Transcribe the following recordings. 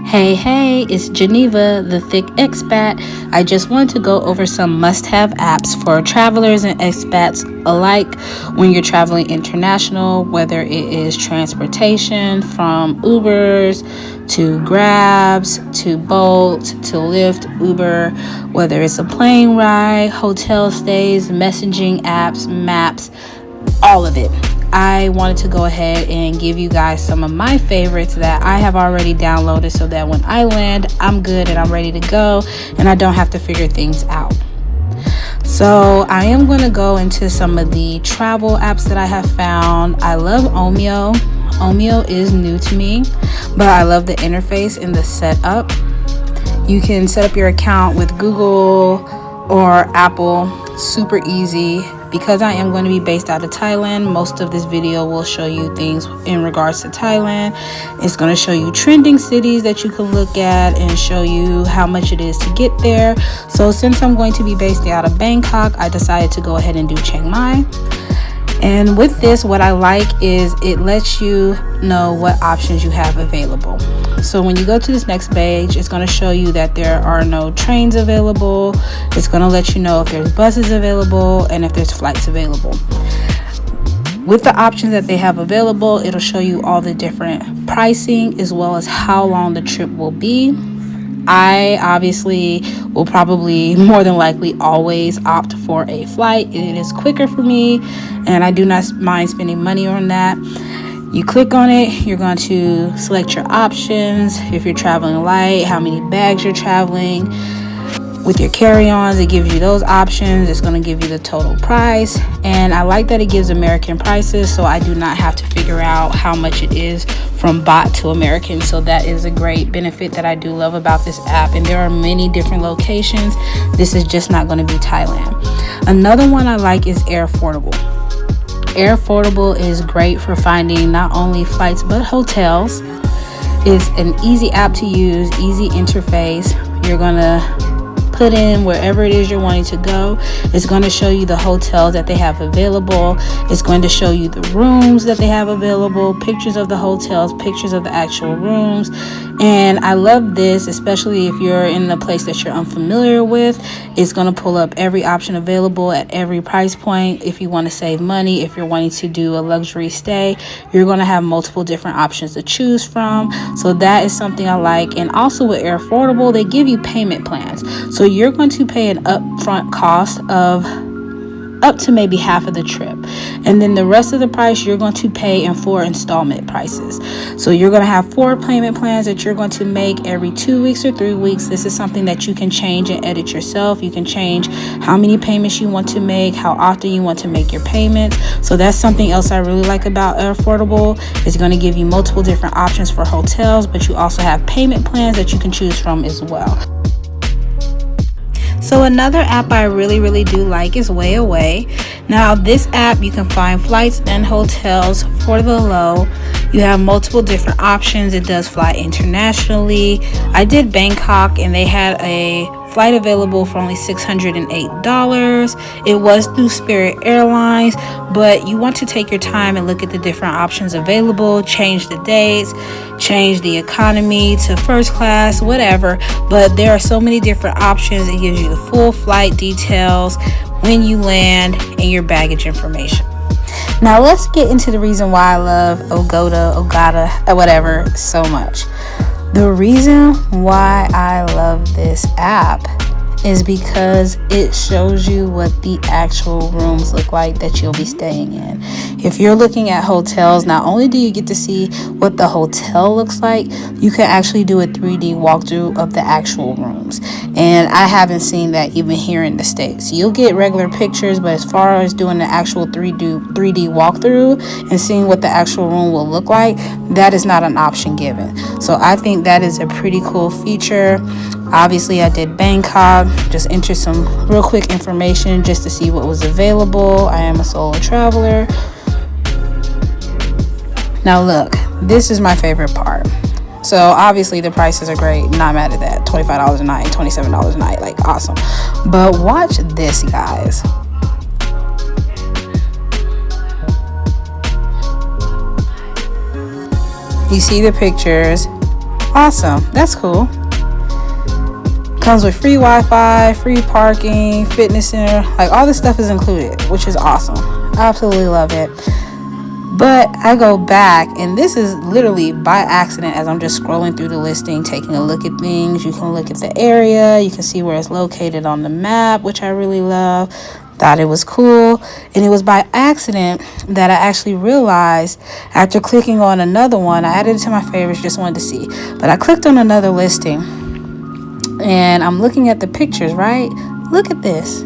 Hey, it's Geneva, the thick expat. I just wanted to go over some must-have apps for travelers and expats alike when you're traveling international, whether it is transportation from Ubers to Grabs to Bolt to Lyft, Uber, whether it's a plane ride, hotel stays, messaging apps, maps, all of it. I wanted to go ahead and give you guys some of my favorites that I have already downloaded so that when I land, I'm good and I'm ready to go and I don't have to figure things out. So I am going to go into some of the travel apps that I have found. I love Omio. Omio is new to me, but I love the interface and the setup. You can set up your account with Google or Apple, super easy. Because I am going to be based out of Thailand, most of this video will show you things in regards to Thailand. It's going to show you trending cities that you can look at and show you how much it is to get there. So since I'm going to be based out of Bangkok, I decided to go ahead and do Chiang Mai. And with this, what I like is it lets you know what options you have available. So when you go to this next page, it's going to show you that there are no trains available. It's going to let you know if there's buses available and if there's flights available. With the options that they have available, it'll show you all the different pricing as well as how long the trip will be. I obviously will probably more than likely always opt for a flight. It is quicker for me and I do not mind spending money on that. You click on it, you're going to select your options. If you're traveling light, how many bags you're traveling. With your carry-ons, it gives you those options. It's going to give you the total price. And I like that it gives American prices, so I do not have to figure out how much it is from baht to American. So that is a great benefit that I do love about this app. And there are many different locations. This is just not going to be Thailand. Another one I like is Airfordable. Airfordable is great for finding not only flights but hotels. It's an easy app to use, easy interface. You're going to put in wherever it is you're wanting to go. It's going to show you the hotels that they have available. It's going to show you the rooms that they have available, pictures of the hotels, pictures of the actual rooms. And I love this, especially if you're in a place that you're unfamiliar with. It's going to pull up every option available at every price point. If you want to save money, if you're wanting to do a luxury stay, you're going to have multiple different options to choose from. So that is something I like. And also with Airfordable, they give you payment plans. So you're going to pay an upfront cost of up to maybe half of the trip, and then the rest of the price you're going to pay in 4 installment prices. So you're going to have 4 payment plans that you're going to make every 2 weeks or 3 weeks. This is something that you can change and edit yourself. You can change how many payments you want to make, how often you want to make your payments. So that's something else I really like about Airfordable. It's going to give you multiple different options for hotels, but you also have payment plans that you can choose from as well. So another app I really do like is WayAway. Now this app, you can find flights and hotels for the low. You have multiple different options. It does fly internationally. I did Bangkok and they had a flight available for only $608. It was through Spirit Airlines, but you want to take your time and look at the different options available, change the dates, change the economy to first class, whatever. But there are so many different options. It gives you the full flight details, when you land, and your baggage information. Now let's get into the reason why I love Agoda, whatever, so much. The reason why I love this app is because it shows you what the actual rooms look like that you'll be staying in. If you're looking at hotels, not only do you get to see what the hotel looks like, you can actually do a 3D walkthrough of the actual rooms. And I haven't seen that even here in the States. You'll get regular pictures, but as far as doing the actual 3D walkthrough and seeing what the actual room will look like, that is not an option given. So I think that is a pretty cool feature. Obviously, I did Bangkok, just entered some real quick information just to see what was available. I am a solo traveler. Now look, this is my favorite part. So obviously the prices are great, not mad at that. $25 a night, $27 a night, like awesome. But watch this, guys. You see the pictures. Awesome. That's cool. Comes with free Wi-Fi, free parking, fitness center, like all this stuff is included, which is awesome. I absolutely love it. But I go back, and this is literally by accident as I'm just scrolling through the listing, taking a look at things. You can look at the area, you can see where it's located on the map, which I really love. Thought it was cool, and it was by accident that I actually realized after clicking on another one. I added it to my favorites, just wanted to see, but I clicked on another listing, and I'm looking at the pictures, right? Look at this.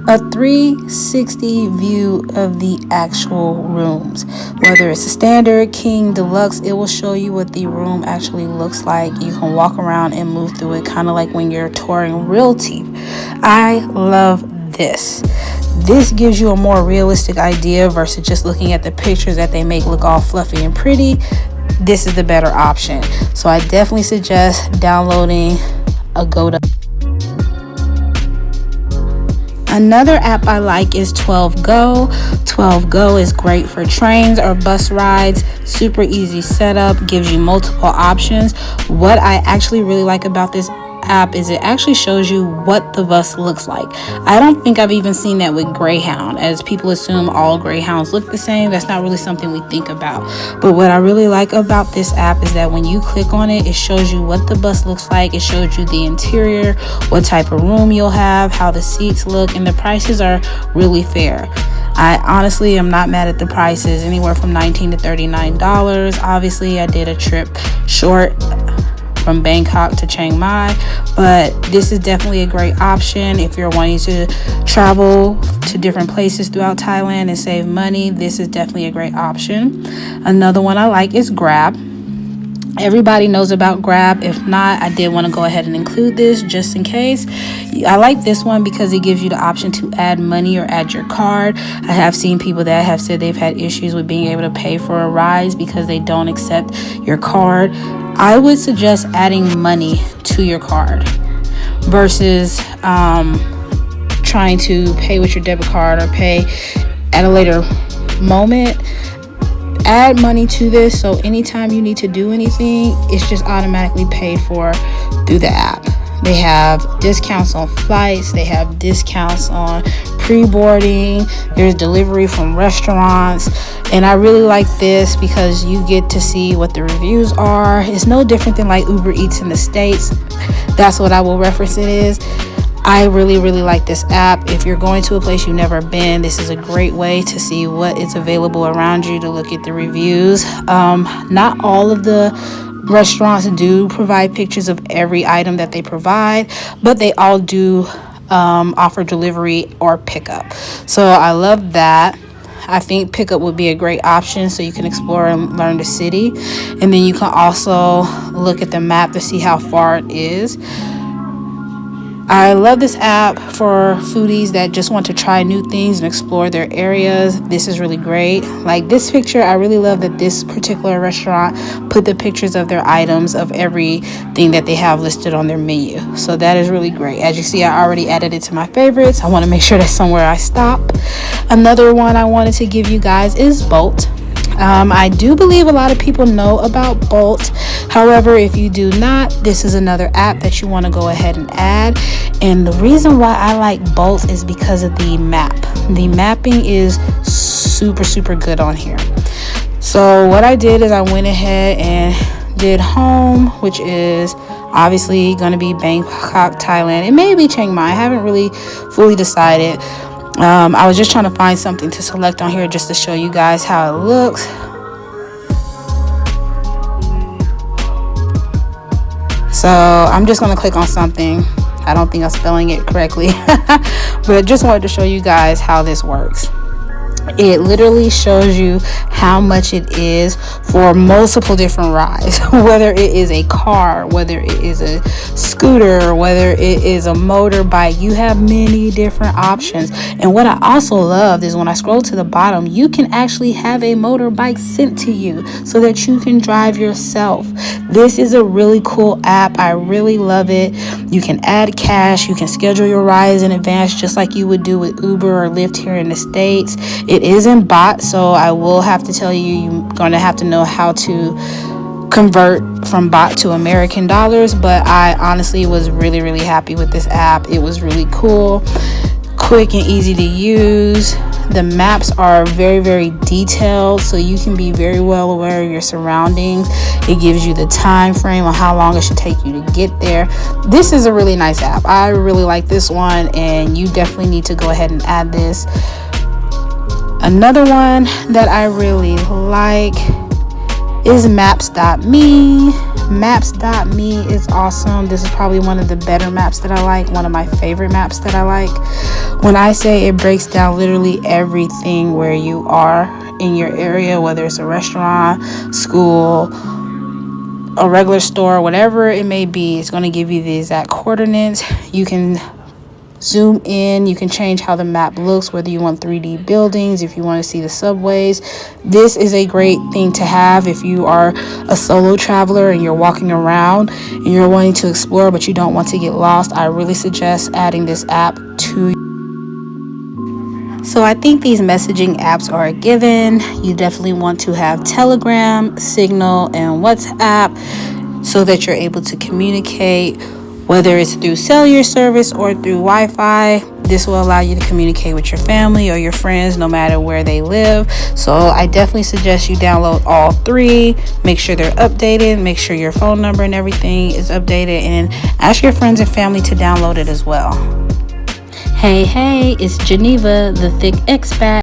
A 360 view of the actual rooms. Whether it's a standard, king, deluxe, it will show you what the room actually looks like. You can walk around and move through it, kind of like when you're touring realty. I love this. This gives you a more realistic idea versus just looking at the pictures that they make look all fluffy and pretty. This is the better option. So I definitely suggest downloading Agoda. Another app I like is 12Go. 12Go is great for trains or bus rides. Super easy setup, gives you multiple options. What I actually really like about this app is it actually shows you what the bus looks like. I don't think I've even seen that with Greyhound, as people assume all Greyhounds look the same. That's not really something we think about. But what I really like about this app is that when you click on it, it shows you what the bus looks like. It shows you the interior, what type of room you'll have, how the seats look, and the prices are really fair. I honestly am not mad at the prices, anywhere from $19 to $39. Obviously, I did a trip short from Bangkok to Chiang Mai, but this is definitely a great option if you're wanting to travel to different places throughout Thailand and save money. This is definitely a great option. Another one I like is Grab. Everybody knows about Grab. If not, I did want to go ahead and include this just in case. I like this one because it gives you the option to add money or add your card. I have seen people that have said they've had issues with being able to pay for a ride because they don't accept your card. I would suggest adding money to your card versus trying to pay with your debit card or pay at a later moment. Add money to this, so anytime you need to do anything, it's just automatically paid for through the app. They have discounts on flights, they have discounts on pre-boarding, there's delivery from restaurants, and I really like this because you get to see what the reviews are. It's no different than like Uber Eats in the States. That's what I will reference it is. I really like this app. If you're going to a place you've never been, this is a great way to see what is available around you, to look at the reviews. Not all of the restaurants do provide pictures of every item that they provide, but they all do offer delivery or pickup. So I love that. I think pickup would be a great option so you can explore and learn the city. And then you can also look at the map to see how far it is. I love this app for foodies that just want to try new things and explore their areas. This is really great. Like this picture, I really love that this particular restaurant put the pictures of their items of everything that they have listed on their menu. So that is really great. As you see, I already added it to my favorites. I want to make sure that's somewhere I stop. Another one I wanted to give you guys is Bolt. I do believe a lot of people know about Bolt. However, if you do not, this is another app that you want to go ahead and add. And the reason why I like Bolt is because of the map. The mapping is super good on here. So what I did is I went ahead and did home, which is obviously going to be Bangkok, Thailand. It may be Chiang Mai. I haven't really fully decided. I was just trying to find something to select on here just to show you guys how it looks. So I'm just going to click on something. I don't think I'm spelling it correctly, but just wanted to show you guys how this works. It literally shows you how much it is for multiple different rides, whether it is a car, whether it is a scooter, whether it is a motorbike. You have many different options. And what I also love is when I scroll to the bottom, you can actually have a motorbike sent to you so that you can drive yourself. This is a really cool app. I really love it. You can add cash. You can schedule your rides in advance just like you would do with Uber or Lyft here in the States. It isn't bot, so I will have to tell you, you're going to have to know how to convert from baht to American dollars, but I honestly was really happy with this app. It was really cool, quick and easy to use. The maps are very detailed, so you can be very well aware of your surroundings. It gives you the time frame on how long it should take you to get there. This is a really nice app. I really like this one, and you definitely need to go ahead and add this. Another one that I really like is Maps.me. Maps.me is awesome. This is probably one of the better maps that I like, one of my favorite maps that I like. When I say it breaks down literally everything where you are in your area, whether it's a restaurant, school, a regular store, whatever it may be, it's going to give you the exact coordinates. You can zoom in, you can change how the map looks, whether you want 3D buildings, if you want to see the subways. This is a great thing to have if you are a solo traveler and you're walking around and you're wanting to explore but you don't want to get lost. I really suggest adding this app to. So I think these messaging apps are a given. You definitely want to have Telegram, Signal, and WhatsApp so that you're able to communicate, whether it's through cellular service or through Wi-Fi. This will allow you to communicate with your family or your friends no matter where they live. So I definitely suggest you download all three. Make sure they're updated. Make sure your phone number and everything is updated, and ask your friends and family to download it as well. Hey, it's Geneva, the thick expat.